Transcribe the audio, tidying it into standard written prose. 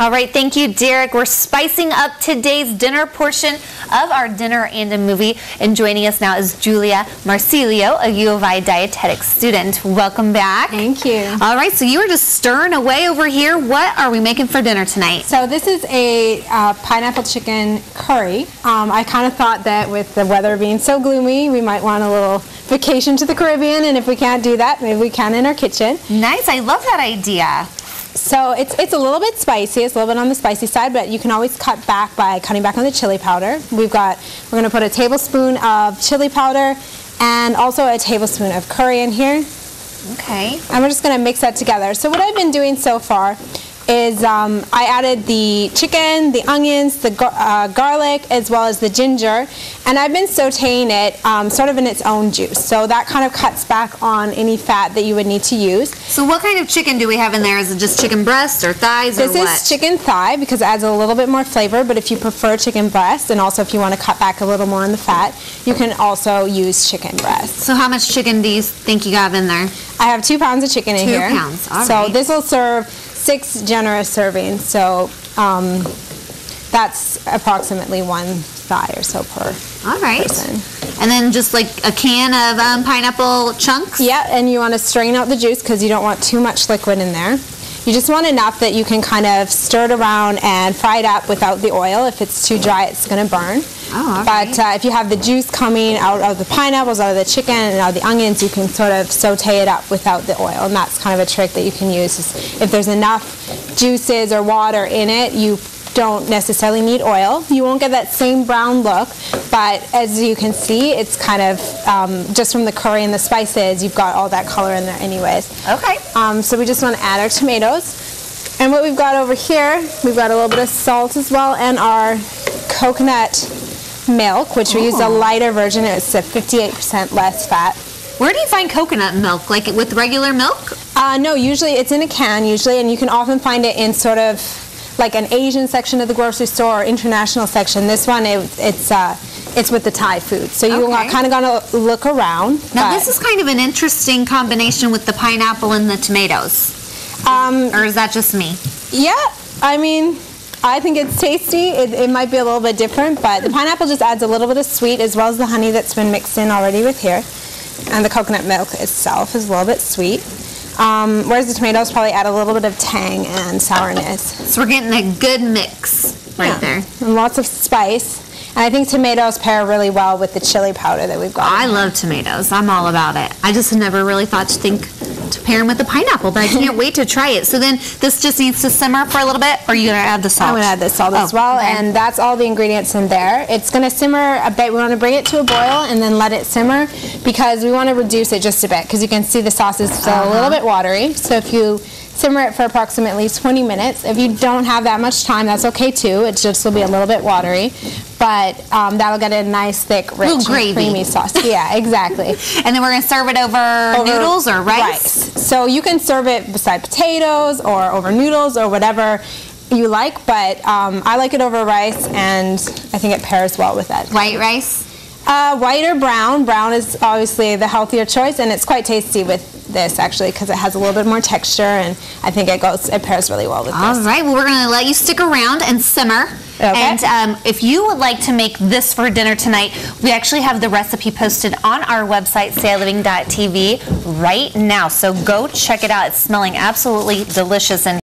All right, thank you, Derek. We're spicing up today's dinner portion of our dinner and a movie. And joining us now is Julia Marsiglio, a U of I dietetics student. Welcome back. Thank you. All right, so you were just stirring away over here. What are we making for dinner tonight? So this is a pineapple chicken curry. I kind of thought that with the weather being so gloomy, we might want a little vacation to the Caribbean, and if we can't do that, maybe we can in our kitchen. Nice, I love that idea. So it's a little bit spicy. It's a little bit on the spicy side, but you can always cut back by cutting back on the chili powder. We're going to put a tablespoon of chili powder and also a tablespoon of curry in here. Okay. And we're just going to mix that together. So what I've been doing so far is I added the chicken, the onions, the garlic, as well as the ginger, and I've been sauteing it sort of in its own juice. So that kind of cuts back on any fat that you would need to use. So what kind of chicken do we have in there? Is it just chicken breast or thighs or what? This is chicken thigh because it adds a little bit more flavor, but if you prefer chicken breast, and also if you want to cut back a little more on the fat, you can also use chicken breast. So how much chicken do you think you have in there? I have 2 pounds of chicken in here. 2 pounds, all right. So this will serve 6 generous servings, so that's approximately 1 thigh or so per person. And then just like a can of pineapple chunks? Yeah, and you want to strain out the juice because you don't want too much liquid in there. You just want enough that you can kind of stir it around and fry it up without the oil. If it's too dry, it's going to burn. Oh, but if you have the juice coming out of the pineapples, out of the chicken, and out of the onions, you can sort of saute it up without the oil. And that's kind of a trick that you can use. Is if there's enough juices or water in it, you don't necessarily need oil. You won't get that same brown look, but as you can see, it's kind of just from the curry and the spices, you've got all that color in there anyways. Okay. So we just want to add our tomatoes. And what we've got over here, we've got a little bit of salt as well, and our coconut milk, which we use a lighter version. It's a 58% less fat. Where do you find coconut milk? Like with regular milk? No, usually it's in a can usually, and you can often find it in sort of like an Asian section of the grocery store or international section. This one, it's with the Thai food. So you kind of got to look around. Now this is kind of an interesting combination with the pineapple and the tomatoes. Or is that just me? Yeah, I mean, I think it's tasty. It might be a little bit different, but the pineapple just adds a little bit of sweet as well as the honey that's been mixed in already with here. And the coconut milk itself is a little bit sweet. Whereas the tomatoes probably add a little bit of tang and sourness. So we're getting a good mix right there. And lots of spice. And I think tomatoes pair really well with the chili powder that we've got. I love tomatoes. I'm all about it. I just never really thought to pair them with the pineapple, but I can't wait to try it. So then this just needs to simmer for a little bit, or are you going to add the salt? I'm going to add the salt as well, and that's all the ingredients in there. It's going to simmer a bit. We want to bring it to a boil and then let it simmer because we want to reduce it just a bit because you can see the sauce is still a little bit watery. So if you simmer it for approximately 20 minutes. If you don't have that much time, that's okay too. It just will be a little bit watery, but that'll get a nice, thick, rich, and creamy sauce. Yeah, exactly. And then we're going to serve it over noodles or rice? So you can serve it beside potatoes or over noodles or whatever you like, but I like it over rice, and I think it pairs well with that. White rice? White or brown. Brown is obviously the healthier choice, and it's quite tasty with this actually because it has a little bit more texture, and I think it pairs really well with this. All right, well, we're going to let you stick around and simmer. Okay. And if you would like to make this for dinner tonight, we actually have the recipe posted on our website, sailiving.tv, right now. So go check it out. It's smelling absolutely delicious in